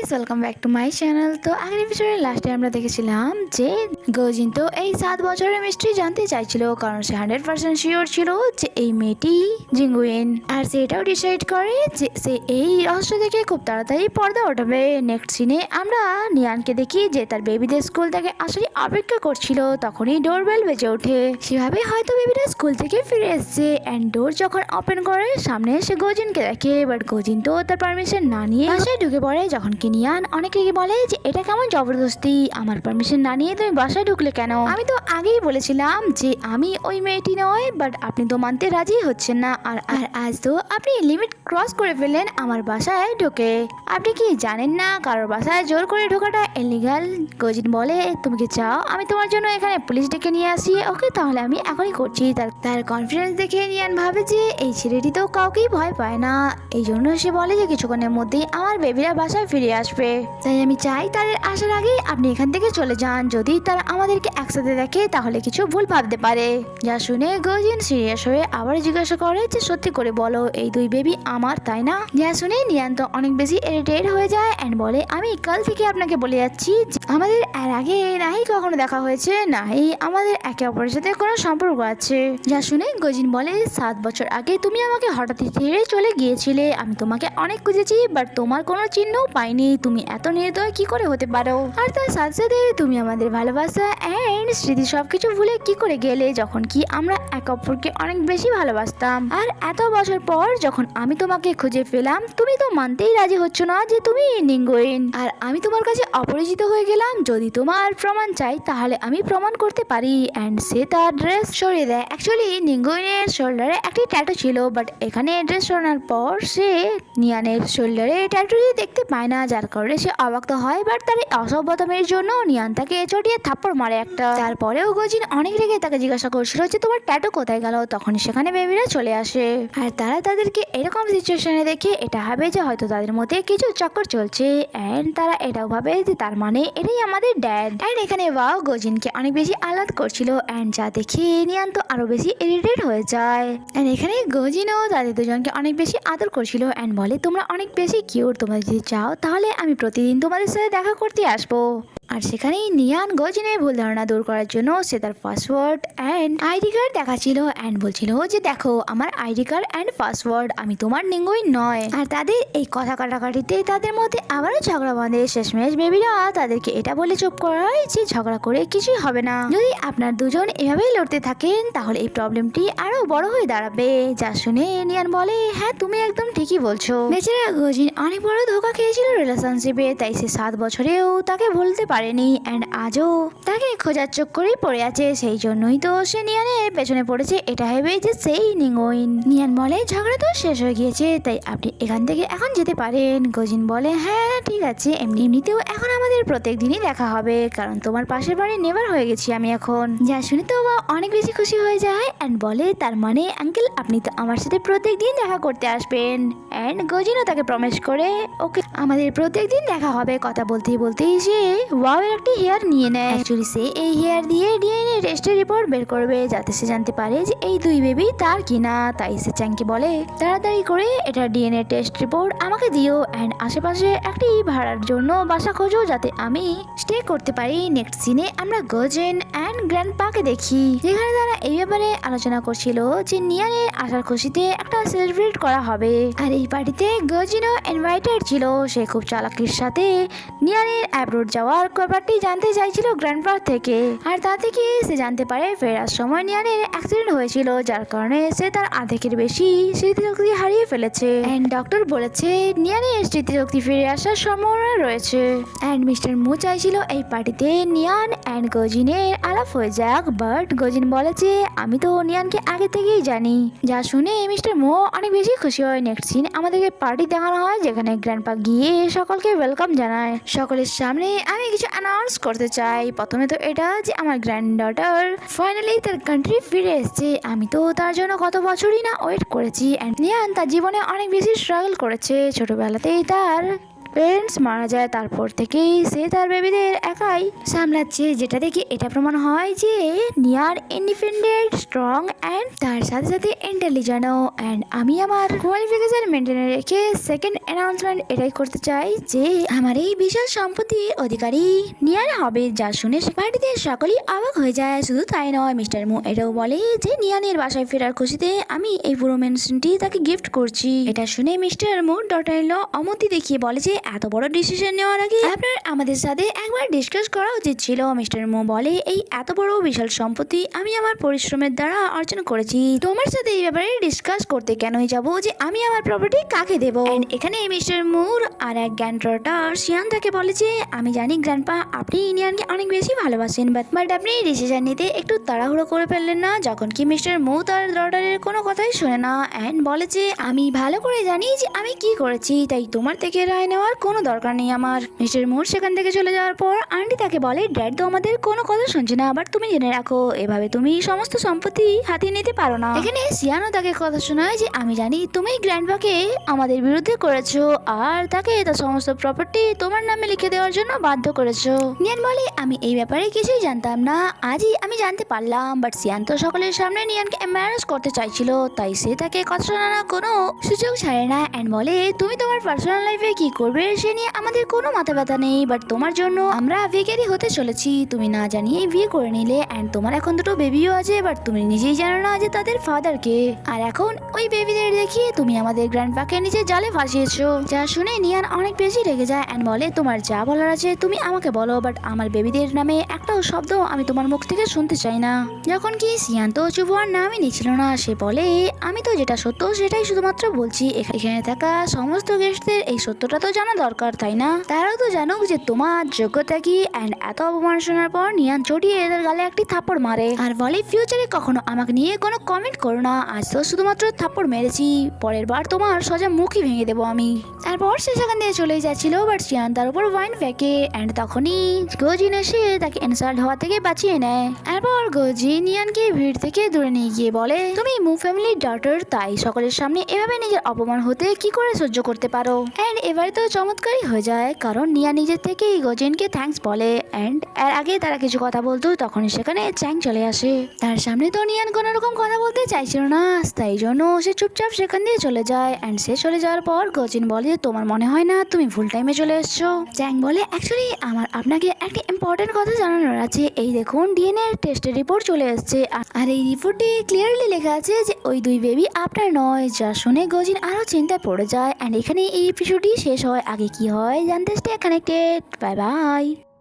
Guys, welcome back to my channel. তো আগের এপিসোডের লাস্টে আমরা দেখেছিলাম যে গজিন তো এই 7 বছরের মিস্ট্রি জানতে চাইছিল, কারণ সে 100% শিওর ছিল যে এই মেয়েটি জিঙ্গুইন। আর সে এটাও ডিসাইড করে যে সে এই রহস্য থেকে খুব তাড়াতাড়ি পর্দা ওঠাবে। নেক্সট সিনে আমরা নিয়ানকে দেখি যে তার বেবিদের স্কুল থেকে আসলে অপেক্ষা করছিল। তখনই ডোরবেল বেজে ওঠে। সেভাবে হয়তো বেবিটা স্কুল থেকে ফিরে এসছে। অ্যান্ড ডোর যখন ওপেন করে সামনে এসে গজিনকে দেখে, বাট গজিন তো তার পারমিশন না নিয়ে বাসায় ঢুকে পড়ে। যখন কি নিয়ান অনেকে বলে যে এটা কেমন জবরদস্তি, আমার পারমিশন না নিয়ে তুমি বাসায় ঢুকলে কেন? আমি তো আগেই বলেছিলাম যে আমি ওই মেয়েটি নয়, বাট আপনি তো মানতে রাজি হচ্ছেন না। আর আজ তো আপনি লিমিট ক্রস করে ফেললেন আমার বাসায় ঢুকে। আপনি কি জানেন না কারোর বাসায় জোর করে ঢোকাটা ইলিগাল? গজিন বলে তুমি কি চাও আমি তোমার জন্য এখানে পুলিশ ডেকে নিয়ে আসি? ওকে, তাহলে আমি এখনই করছি। তার কনফিডেন্স দেখে নিয়ান ভাবে যে এই ছেলেটি তো কাউকেই ভয় পায় না। এই জন্য সে বলে যে কিছুক্ষণের মধ্যেই আমার বেবিরা বাসায় ফিরে আসবে। তাই আমি চাই তাদের আসার আগে আপনি এখান থেকে চলে যান। যদি তারা আমাদেরকে একসাথে দেখে তাহলে কিছু ভুল ভাবতে পারে। যা শুনে গজিন সিরিয়াস হয়ে আবার জিজ্ঞাসা করে যে সত্যি করে বলো এই দুই বেবি আমার, তাই না? যা শুনে নিয়ান তো অনেক বেশি ইরিটেট হয়ে যায় অ্যান্ড বলে আমি কাল থেকে আপনাকে বলে যাচ্ছি আমাদের এর আগে নাহি কখনো দেখা হয়েছে, নাহি আমাদের একে অপরের সাথে কোনো সম্পর্ক আছে। যা শুনে গজিন বলে 7 বছর আগে তুমি আমাকে হঠাৎ ছেড়ে চলে গিয়েছিলে। আমি তোমাকে অনেক খুঁজেছি, বাট তোমার কোনো চিহ্নও পাইনি। তুমি এত নির্দয় কি করে হতে পারো? আর তার সাথে সাথে তুমি আমাদের ভালোবাসা অ্যান্ড স্মৃতি সবকিছু ভুলে কি করে গেলে, যখন কি আমরা একে অপরকে অনেক বেশি ভালোবাসতাম? আর এত বছর পর যখন আমি তোমাকে খুঁজে পেলাম তুমি তো মানতেই রাজি হচ্ছ না যে তুমি নিঙ্গুইন। আর আমি তোমার কাছে অপরিচিত হয়ে গেলাম। যদি তোমার প্রমাণ চাই তাহলে আমি প্রমাণ করতে পারি। অ্যান্ড সে তার ড্রেস সরিয়ে দেয়। অ্যাকচুয়ালি নিঙ্গুইনের শোল্ডারে একটি ট্যাটু ছিল, বাট এখানে ড্রেস সরানোর পর সে নিয়ানের শোল্ডারে ট্যাটুটি দেখতে পায় না, যার কারণে সে অবাক তো হয়। বাট তার অসভ্যতামের জন্য নিয়ান তাকে চটিয়ে থাপ্পড় মারে একটা। তারপরেও গজিন অনেক রেগে তাকে জিজ্ঞাসা করছিল যে তোমার ট্যাটু কোথায় গেল? তখন সেখানে বেবিরা চলে আসে। আর তারা তাদেরকে এরকম সিচুয়েশনে দেখে এটা ভাবে যে হয়তো তাদের মধ্যে কিছু চক্কর চলছে। অ্যান্ড তারা এটাও ভাবে যে তার মানে এটাই আমাদের ড্যাড। অ্যান্ড এখানে ওয়াও গজিনকে অনেক বেশি আলাদ করছিল। অ্যান্ড যা দেখে নিয়ান তো আরো বেশি ইরিটেট হয়ে যায়। অ্যান্ড এখানে গজিনও তাদের দুজনকে অনেক বেশি আদর করছিল অ্যান্ড বলে তোমরা অনেক বেশি কিউট, তোমরা যদি চাও তাহলে আমি প্রতিদিন তোমাদের সাথে দেখা করতে আসবো। আর সেখানেই নিয়ান গজিনের ভুল ধারণা দূর করার জন্য সে তার পাসওয়ার্ড অ্যান্ড আইডি কার্ড দেখাচ্ছিল অ্যান্ড বলছিল যে দেখো আমার আইডি কার্ড অ্যান্ড পাসওয়ার্ড, আমি তোমার নিঙ্গুইন নয়। আর তাদের এই কথা কাটাকাটিতে তাদের মধ্যে আবারও ঝগড়া বাঁধে। শেষমেশ বেবিরা তাদেরকে এটা বলে চুপ করায় যে ঝগড়া করে কিছুই হবে না। যদি আপনার দুজন এভাবেই লড়তে থাকেন তাহলে এই প্রবলেমটি আরো বড় হয়ে দাঁড়াবে। যা শুনে নিয়ান বলে হ্যাঁ তুমি একদম ঠিকই বলছো। বেচারা গজিন অনেক বড় ধোকা খেয়েছিল রিলেশনশিপে, তাই সে 7 বছরেও তাকে ভুলতে পারেনি অ্যান্ড আজও তাকে খোঁজার চক্করেই পড়ে আছে। সেই জন্যই তো সে নিয়ানের পেছনে পড়েছে, এটা ভেবে যে সেই নিঙ্গুইন। নিয়ান বলে ঝগড়া তো শেষ হয়ে গিয়েছে, তাই আপনি এখান থেকে এখন যেতে পারেন। গজিন বলে হ্যাঁ ঠিক আছে, এমনিতেও এখন আমাদের প্রত্যেক দিনই দেখা হবে, কারণ তোমার পাশের বাড়ি নেবার হয়ে গেছি আমি এখন। যা শুনে তো অনেক বেশি খুশি হয়ে যায় অ্যান্ড বলে তার মানে আঙ্কেল আপনি তো আমার সাথে প্রত্যেক দিন দেখা করতে আসবেন। অ্যান্ড গজিনও তাকে প্রমিস করে ওকে আমাদের প্রত্যেক দিন দেখা হবে। কথা বলতেই বলতেই সে ওয়াও এর একটি হেয়ার নিয়ে নেয়। অ্যাকচুয়ালি সে এই হেয়ার দিয়ে ডিএনএ টেস্টের রিপোর্ট বের করবে, যাতে সে জানতে পারে যে এই দুই বেবি তার কিনা। তাই সে চ্যাংকে বলে তাড়াতাড়ি করে এটা ডিএনএ টেস্ট রিপোর্ট আমাকে দিও অ্যান্ড আশেপাশে একটি ভাড়ার জন্য বাসা খোঁজো যাতে আমি স্টে করতে পারি। নেক্সট সিনে আমরা গজিন অ্যান্ড গ্র্যান্ডপাকে দেখি, যেখানে তারা এই ব্যাপারে আলোচনা করছিল যে নিয়ানের আসার খুশিতে একটা সেলিব্রেট করা হবে। আর এই পার্টিতে গজিনও ইনভাইটেড ছিল। সে খুব চালাকির সাথে নিয়ানের অ্যাব্রোড যাওয়ার ব্যাপারটি জানতে চাইছিল গ্র্যান্ডপা থেকে। আর তা থেকে সে জানতে পারে ফেরার সময় নিয়ানের অ্যাক্সিডেন্ট হয়েছিল, যার কারণে সে তার আধেকের বেশি স্মৃতিশক্তি হারিয়ে ফেলেছে। অ্যান্ড ডক্টর বলেছে নিয়ানের স্মৃতিশক্তি ফিরে আসার সম্ভাবনা রয়েছে। অ্যান্ড মিস্টার মু চাইছিল এই পার্টিতে নিয়ান অ্যান্ড গজিনের আলাপ হয়ে যাক, বাট গজিন বলেছে আমি তো নিয়ানকে আগে থেকেই জানি। যা শুনে মিস্টার মো অনেক বেশি খুশি হয়। নেক্সট সিন আমাদেরকে পার্টি দেখানো হয়, যেখানে গ্র্যান্ডপা গিয়ে সকলকে ওয়েলকাম জানায়। সকলের সামনে আমি কিছু অ্যানাউন্স করতে চাই। প্রথমে তো এটা যে আমার গ্র্যান্ড ডটার ফাইনালি তার কান্ট্রি ফিরে এসেছে। আমি তো তার জন্য কত বছরই না ওয়েট করেছি। অ্যান্ড নিয়ান তার জীবনে অনেক বেশি স্ট্রাগল করেছে। ছোটবেলাতেই তার পেরেন্টস মারা যায় তারপর থেকেই সে তার বেবিদের একাই সামলাচ্ছে, যেটা দেখে এটা প্রমাণ হয় যে নিয়ার ইন্ডিপেন্ডেন্ট, স্ট্রং অ্যান্ড তার সাথে সাথে ইন্টেলিজেন্টও। অ্যান্ড আমি আমার কোয়ালিফিকেশন মেনটেনে রেখে সেকেন্ড অ্যানাউন্সমেন্ট এটাই করতে চাই যে আমার এই বিশাল সম্পত্তির অধিকারী নিয়ার হবে, যা শুনে পার্টিতে সকলেই অবাক হয়ে যায়। শুধু তাই নয়, মিস্টার মু এটাও বলে যে নিয়ানের বাসায় ফেরার খুশিতে আমি এই পুরো মেনশনটি তাকে গিফট করছি। এটা শুনে মিস্টার মু ডটার ইন ল অমতি দেখিয়ে বলে যে এত বড় ডিসিশন নেওয়ার আগে আপনার আমাদের সাথে একবার ডিসকাস করা উচিত ছিল। মিস্টার মু বলে এই এত বড় বিশাল সম্পত্তি আমি আমার পরিশ্রমের দ্বারা অর্জন করেছি, তোমার সাথে এই ব্যাপারে ডিসকাস করতে কেনই যাবো যে আমি আমার প্রপার্টি কাকে দেবো। এখানে মিস্টার মুর আর এক গ্র্যান্ডডটার শিয়ান তাকে বলে যে আমি জানি গ্র্যান্ডপা আপনি ইন্ডিয়ানকে অনেক বেশি ভালোবাসেন, বাট আপনি ডিসিশন নিতে একটু তাড়াহুড়ো করে ফেললেন না, যখন কি মিস্টার মু তার ডটারের কোনো কথাই শোনে না অ্যান্ড বলে যে আমি ভালো করে জানি যে আমি কি করেছি, তাই তোমার থেকে রায় নেওয়ার কোনো দরকার নেই আমার। মিস্টার মুর সেখান থেকে চলে যাওয়ার পর আন্টি তাকে বলে ড্যাড তো আমাদের কোনো কথা শুনছে না, বাট তুমি জেনে রাখো এভাবে তুমি সমস্ত সম্পত্তি হাতিয়ে নিতে পারো না। এখানে সিয়ানো তাকে কথা শোনায় যে আমি জানি তুমি গ্র্যান্ডপাকে আমাদের বিরুদ্ধে করেছো আর তাকে তার সমস্ত প্রপার্টি তোমার নামে লিখে দেওয়ার জন্য বাধ্য করেছো। নিয়ান বলে আমি এই ব্যাপারে কিছুই জানতাম না, আজই আমি জানতে পারলাম, বাট সিয়ান তো সকলের সামনে নিয়ানকে ম্যারেজ করতে চাইছিল, তাই সে তাকে কথা শোনানোর কোনো সুযোগ ছাড়ে না অ্যান্ড বলে তুমি তোমার পার্সোনাল লাইফে কি করবে সে নিয়ে আমাদের কোনো মাথা ব্যথা নেই, বাট তোমার জন্য আমরা ভিখারি হতে চলেছি, তুমি না জানিয়ে বিয়ে করে নিলে অ্যান্ড তোমার এখন দুটো বেবিও আছে, বাট তুমি নিজেই জানো না যে তাদের ফাদার কে, আর এখন ওই বেবিদের দেখিয়ে তুমি আমাদের গ্র্যান্ডপাকে নিজে জালে ফাঁসিয়েছো। যা শুনে নিয়ান অনেক বেশি রেগে যায় অ্যান্ড বলে তোমার যা বলার আছে তুমি আমাকে বলো, বাট আমার বেবিদের নামে একটাও শব্দ আমি তোমার মুখ থেকে শুনতে চাই না। যখন কি সিয়ান তো চুপ হওয়ার নামই নিচ্ছিল না, সে বলে আমি তো যেটা সত্য সেটাই শুধুমাত্র বলছি, এখানে থাকা সমস্ত গেস্টদের এই সত্যটা তো জানা দরকার তাই না, তারাও তো জানুক যে তোমার যোগ্যতা কি। অ্যান্ড এত অপমান শোনার পর নিয়ান চটিয়ে এদের গালে একটি থাপ্পড় মারে আর বলে ফিউচারে কখনো আমাকে নিয়ে কোনো কমেন্ট করো না, আজ তো শুধুমাত্র থাপ্পড় মেরেছি, পরের বার তোমার সোজা মুখই ভেঙে দেবো আমি। তারপর সে সেখান দিয়ে চলে যাচ্ছিল, বাট সিয়ান তার উপর ওয়াইন ফেঁকে অ্যান্ড তখনই গোজিন এসে তাকে ইনসাল্ট হওয়া থেকে বাঁচিয়ে নেয়। এরপর গোজিন নিয়ানকে ভিড় থেকে দূরে নিয়ে গিয়ে বলে তুমি মু ফ্যামিলির ডটার, তাই সকলের সামনে এভাবে নিজের অপমান হতে কি করে সহ্য করতে পারো। অ্যান্ড এবারে তো চমৎকারই হয়ে যায়, কারণ নিয়া নিজের থেকেই গোজিনকে থ্যাঙ্কস বলে অ্যান্ড এর আগে তারা কিছু কথা বলতো তখনই সেখানে চ্যাং চলে আসে। তার সামনে তো নিয়ান কোনো রকম কথা বলতে চাইছিল না, তাই জন্য সে চুপচাপ সেখান দিয়ে চলে যায়। অ্যান্ড সে চলে যাওয়ার পর গোজিন বলে তোমার মনে হয় না তুমি ভুল টাইমে চলে এসছো। চ্যাং বলে অ্যাকচুয়ালি আমার আপনাকে একটা ইম্পর্টেন্ট কথা জানানোর আছে, এই দেখুন ডিএনএ টেস্টের রিপোর্ট চলে এসছে আর এই রিপোর্টে ক্লিয়ারলি লেখা আছে যে ওই দুই বেবি আপনার নয়। যা শুনে গোজিন আরো চিন্তায় পড়ে যায়। অ্যান্ড এখানে এই এপিসোডটি শেষ হয়, আগে কি হয় জানতে স্টে কানেক্টেড। Bye bye.